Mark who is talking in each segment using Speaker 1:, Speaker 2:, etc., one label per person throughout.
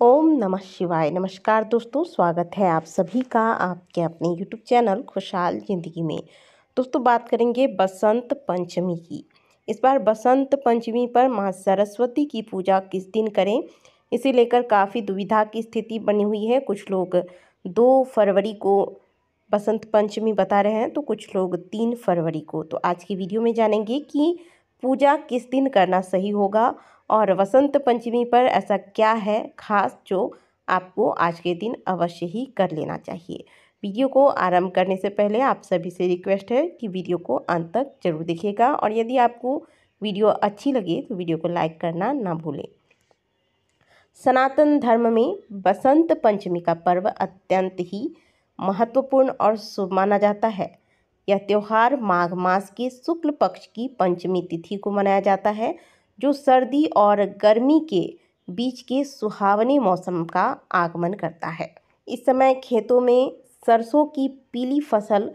Speaker 1: ओम नमः शिवाय। नमस्कार दोस्तों, स्वागत है आप सभी का आपके अपने यूट्यूब चैनल खुशहाल ज़िंदगी में। दोस्तों, बात करेंगे बसंत पंचमी की। इस बार बसंत पंचमी पर माँ सरस्वती की पूजा किस दिन करें, इसे लेकर काफ़ी दुविधा की स्थिति बनी हुई है। कुछ लोग 2 फरवरी को बसंत पंचमी बता रहे हैं तो कुछ लोग 3 फरवरी को। तो आज की वीडियो में जानेंगे कि पूजा किस दिन करना सही होगा और वसंत पंचमी पर ऐसा क्या है खास जो आपको आज के दिन अवश्य ही कर लेना चाहिए। वीडियो को आरंभ करने से पहले आप सभी से रिक्वेस्ट है कि वीडियो को अंत तक जरूर देखिएगा और यदि आपको वीडियो अच्छी लगे तो वीडियो को लाइक करना ना भूलें। सनातन धर्म में बसंत पंचमी का पर्व अत्यंत ही महत्वपूर्ण और शुभ माना जाता है। यह त्यौहार माघ मास के शुक्ल पक्ष की पंचमी तिथि को मनाया जाता है, जो सर्दी और गर्मी के बीच के सुहावने मौसम का आगमन करता है। इस समय खेतों में सरसों की पीली फसल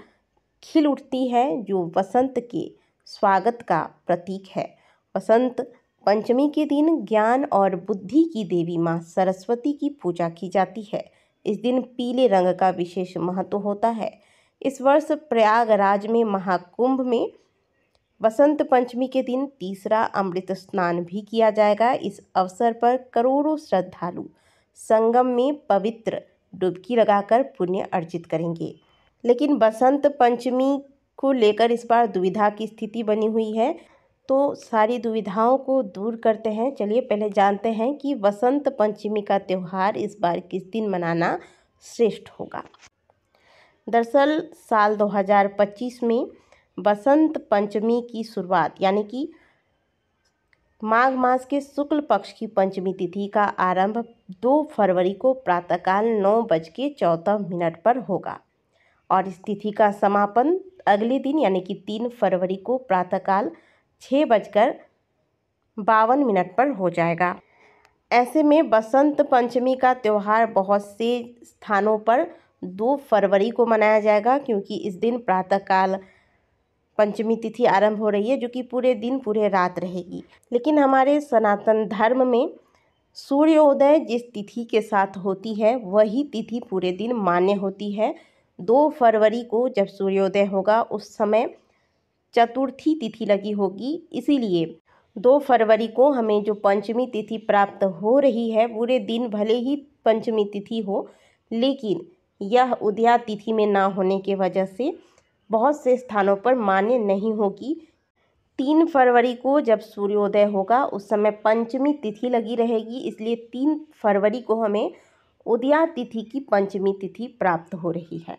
Speaker 1: खिल उठती है, जो वसंत के स्वागत का प्रतीक है। वसंत पंचमी के दिन ज्ञान और बुद्धि की देवी माँ सरस्वती की पूजा की जाती है। इस दिन पीले रंग का विशेष महत्व होता है। इस वर्ष प्रयागराज में महाकुंभ में वसंत पंचमी के दिन तीसरा अमृत स्नान भी किया जाएगा। इस अवसर पर करोड़ों श्रद्धालु संगम में पवित्र डुबकी लगाकर पुण्य अर्जित करेंगे। लेकिन बसंत पंचमी को लेकर इस बार दुविधा की स्थिति बनी हुई है, तो सारी दुविधाओं को दूर करते हैं। चलिए पहले जानते हैं कि वसंत पंचमी का त्यौहार इस बार किस दिन मनाना श्रेष्ठ होगा। दरअसल साल 2025 में बसंत पंचमी की शुरुआत यानी कि माघ मास के शुक्ल पक्ष की पंचमी तिथि का आरंभ 2 फरवरी को प्रातःकाल 9:14 पर होगा और इस तिथि का समापन अगले दिन यानी कि 3 फरवरी को प्रातःकाल 6:52 पर हो जाएगा। ऐसे में बसंत पंचमी का त्यौहार बहुत से स्थानों पर 2 फरवरी को मनाया जाएगा, क्योंकि इस दिन प्रातःकाल पंचमी तिथि आरंभ हो रही है, जो कि पूरे दिन पूरे रात रहेगी। लेकिन हमारे सनातन धर्म में सूर्योदय जिस तिथि के साथ होती है वही तिथि पूरे दिन मान्य होती है। 2 फरवरी को जब सूर्योदय होगा उस समय चतुर्थी तिथि लगी होगी, इसीलिए 2 फरवरी को हमें जो पंचमी तिथि प्राप्त हो रही है, पूरे दिन भले ही पंचमी तिथि हो, लेकिन यह उदया तिथि में ना होने के वजह से बहुत से स्थानों पर मान्य नहीं होगी। 3 फरवरी को जब सूर्योदय होगा उस समय पंचमी तिथि लगी रहेगी, इसलिए 3 फरवरी को हमें उदया तिथि की पंचमी तिथि प्राप्त हो रही है,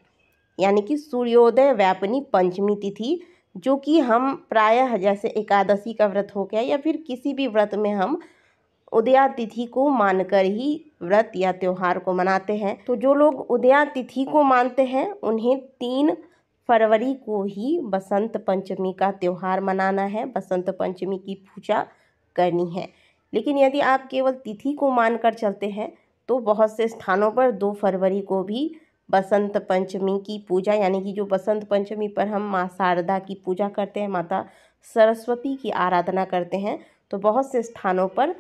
Speaker 1: यानी कि सूर्योदय व्यापिनी पंचमी तिथि, जो कि हम प्रायः जैसे एकादशी का व्रत हो गया या फिर किसी भी व्रत में हम उदया तिथि को मानकर ही व्रत या त्यौहार को मनाते हैं। तो जो लोग उदया तिथि को मानते हैं उन्हें 3 फरवरी को ही बसंत पंचमी का त्यौहार मनाना है, बसंत पंचमी की पूजा करनी है। लेकिन यदि आप केवल तिथि को मानकर चलते हैं तो बहुत से स्थानों पर 2 फरवरी को भी बसंत पंचमी की पूजा यानी कि जो बसंत पंचमी पर हम माँ शारदा की पूजा करते हैं, माता सरस्वती की आराधना करते हैं, तो बहुत से स्थानों पर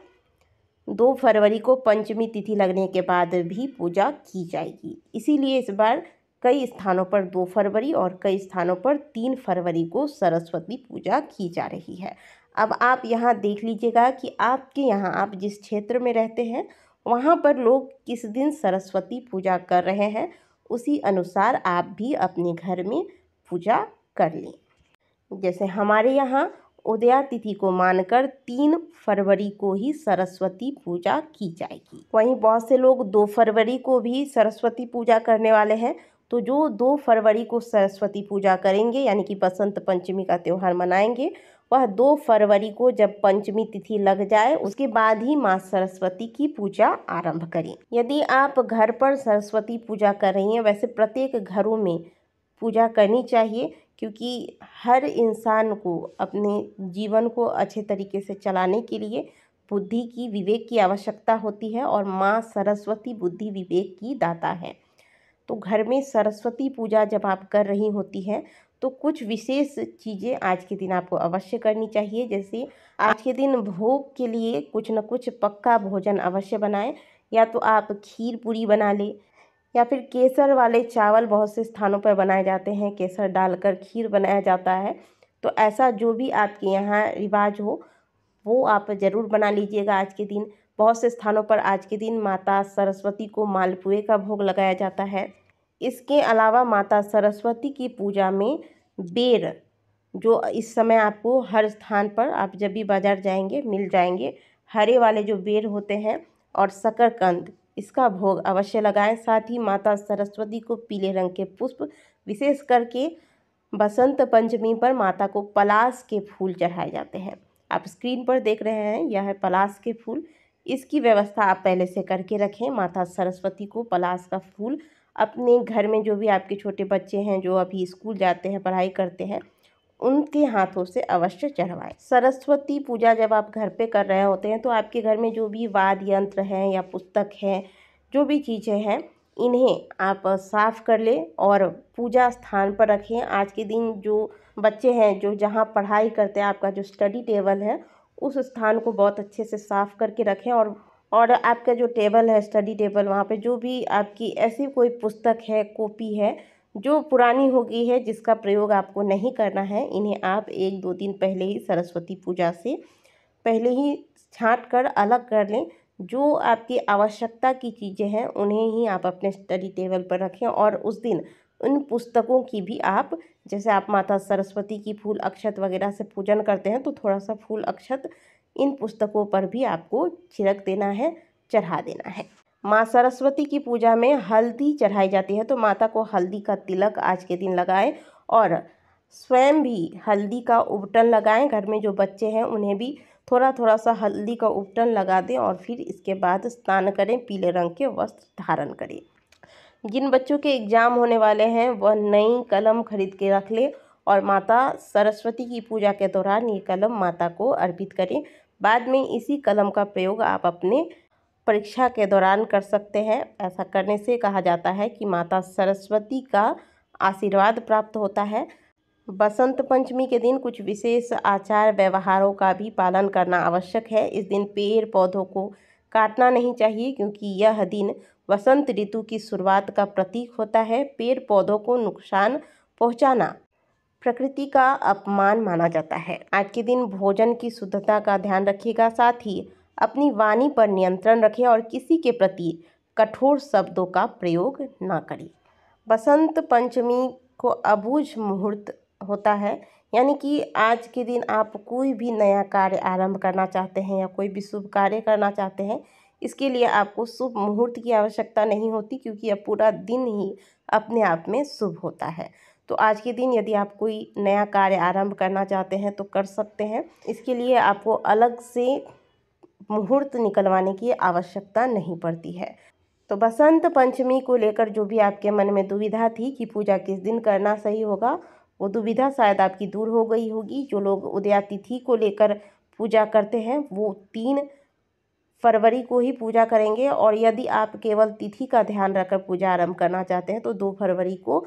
Speaker 1: 2 फरवरी को पंचमी तिथि लगने के बाद भी पूजा की जाएगी। इसीलिए इस बार कई स्थानों पर 2 फरवरी और कई स्थानों पर 3 फरवरी को सरस्वती पूजा की जा रही है। अब आप यहाँ देख लीजिएगा कि आपके यहाँ आप जिस क्षेत्र में रहते हैं वहाँ पर लोग किस दिन सरस्वती पूजा कर रहे हैं, उसी अनुसार आप भी अपने घर में पूजा कर लें। जैसे हमारे यहाँ उदया तिथि को मानकर 3 फरवरी को ही सरस्वती पूजा की जाएगी। वहीं बहुत से लोग 2 फरवरी को भी सरस्वती पूजा करने वाले हैं, तो जो 2 फरवरी को सरस्वती पूजा करेंगे यानी कि बसंत पंचमी का त्यौहार मनाएंगे, वह 2 फरवरी को जब पंचमी तिथि लग जाए उसके बाद ही माँ सरस्वती की पूजा आरंभ करें। यदि आप घर पर सरस्वती पूजा कर रही हैं, वैसे प्रत्येक घरों में पूजा करनी चाहिए, क्योंकि हर इंसान को अपने जीवन को अच्छे तरीके से चलाने के लिए बुद्धि की, विवेक की आवश्यकता होती है और माँ सरस्वती बुद्धि विवेक की दाता है। तो घर में सरस्वती पूजा जब आप कर रही होती हैं तो कुछ विशेष चीज़ें आज के दिन आपको अवश्य करनी चाहिए। जैसे आज के दिन भोग के लिए कुछ न कुछ पक्का भोजन अवश्य बनाएं, या तो आप खीर पूरी बना लें, या फिर केसर वाले चावल बहुत से स्थानों पर बनाए जाते हैं, केसर डालकर खीर बनाया जाता है। तो ऐसा जो भी आपके यहाँ रिवाज हो वो आप ज़रूर बना लीजिएगा आज के दिन। बहुत से स्थानों पर आज के दिन माता सरस्वती को मालपुए का भोग लगाया जाता है। इसके अलावा माता सरस्वती की पूजा में बेर, जो इस समय आपको हर स्थान पर आप जब भी बाज़ार जाएंगे मिल जाएंगे, हरे वाले जो बेर होते हैं, और शकरकंद, इसका भोग अवश्य लगाएं। साथ ही माता सरस्वती को पीले रंग के पुष्प, विशेष करके बसंत पंचमी पर माता को पलाश के फूल चढ़ाए जाते हैं। आप स्क्रीन पर देख रहे हैं, यह है पलाश के फूल। इसकी व्यवस्था आप पहले से करके रखें। माता सरस्वती को पलाश का फूल अपने घर में जो भी आपके छोटे बच्चे हैं जो अभी स्कूल जाते हैं, पढ़ाई करते हैं, उनके हाथों से अवश्य चढ़वाएं। सरस्वती पूजा जब आप घर पे कर रहे होते हैं तो आपके घर में जो भी वाद्य यंत्र हैं या पुस्तक हैं, जो भी चीज़ें हैं, इन्हें आप साफ़ कर लें और पूजा स्थान पर रखें। आज के दिन जो बच्चे हैं जो जहाँ पढ़ाई करते हैं, आपका जो स्टडी टेबल है, उस स्थान को बहुत अच्छे से साफ़ करके रखें। और आपका जो टेबल है, स्टडी टेबल, वहाँ पे जो भी आपकी ऐसी कोई पुस्तक है, कॉपी है जो पुरानी हो गई है, जिसका प्रयोग आपको नहीं करना है, इन्हें आप 1-2 दिन पहले ही सरस्वती पूजा से पहले ही छाँट कर अलग कर लें। जो आपकी आवश्यकता की चीज़ें हैं उन्हें ही आप अपने स्टडी टेबल पर रखें। और उस दिन उन पुस्तकों की भी आप, जैसे आप माता सरस्वती की फूल अक्षत वगैरह से पूजन करते हैं, तो थोड़ा सा फूल अक्षत इन पुस्तकों पर भी आपको छिड़क देना है, चढ़ा देना है। माँ सरस्वती की पूजा में हल्दी चढ़ाई जाती है, तो माता को हल्दी का तिलक आज के दिन लगाएं और स्वयं भी हल्दी का उबटन लगाएं। घर में जो बच्चे हैं उन्हें भी थोड़ा थोड़ा सा हल्दी का उबटन लगा दें और फिर इसके बाद स्नान करें, पीले रंग के वस्त्र धारण करें। जिन बच्चों के एग्ज़ाम होने वाले हैं वह नई कलम खरीद के रख लें और माता सरस्वती की पूजा के दौरान ये कलम माता को अर्पित करें। बाद में इसी कलम का प्रयोग आप अपने परीक्षा के दौरान कर सकते हैं। ऐसा करने से कहा जाता है कि माता सरस्वती का आशीर्वाद प्राप्त होता है। बसंत पंचमी के दिन कुछ विशेष आचार व्यवहारों का भी पालन करना आवश्यक है। इस दिन पेड़ पौधों को काटना नहीं चाहिए, क्योंकि यह दिन वसंत ऋतु की शुरुआत का प्रतीक होता है। पेड़ पौधों को नुकसान पहुंचाना प्रकृति का अपमान माना जाता है। आज के दिन भोजन की शुद्धता का ध्यान रखिएगा, साथ ही अपनी वाणी पर नियंत्रण रखें और किसी के प्रति कठोर शब्दों का प्रयोग न करें। बसंत पंचमी को अबूझ मुहूर्त होता है, यानी कि आज के दिन आप कोई भी नया कार्य आरंभ करना चाहते हैं या कोई भी शुभ कार्य करना चाहते हैं, इसके लिए आपको शुभ मुहूर्त की आवश्यकता नहीं होती, क्योंकि यह पूरा दिन ही अपने आप में शुभ होता है। तो आज के दिन यदि आप कोई नया कार्य आरंभ करना चाहते हैं तो कर सकते हैं। इसके लिए आपको अलग से मुहूर्त निकलवाने की आवश्यकता नहीं पड़ती है। तो बसंत पंचमी को लेकर जो भी आपके मन में दुविधा थी कि पूजा किस दिन करना सही होगा, वो दुविधा शायद आपकी दूर हो गई होगी। जो लोग उदया तिथि को लेकर पूजा करते हैं वो 3 फरवरी को ही पूजा करेंगे, और यदि आप केवल तिथि का ध्यान रखकर पूजा आरंभ करना चाहते हैं तो 2 फरवरी को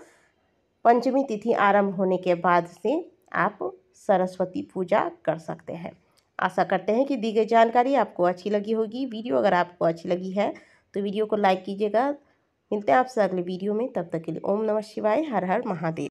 Speaker 1: पंचमी तिथि आरंभ होने के बाद से आप सरस्वती पूजा कर सकते हैं। आशा करते हैं कि दी गई जानकारी आपको अच्छी लगी होगी। वीडियो अगर आपको अच्छी लगी है तो वीडियो को लाइक कीजिएगा। मिलते हैं आपसे अगले वीडियो में, तब तक के लिए ओम नमः शिवाय, हर हर महादेव।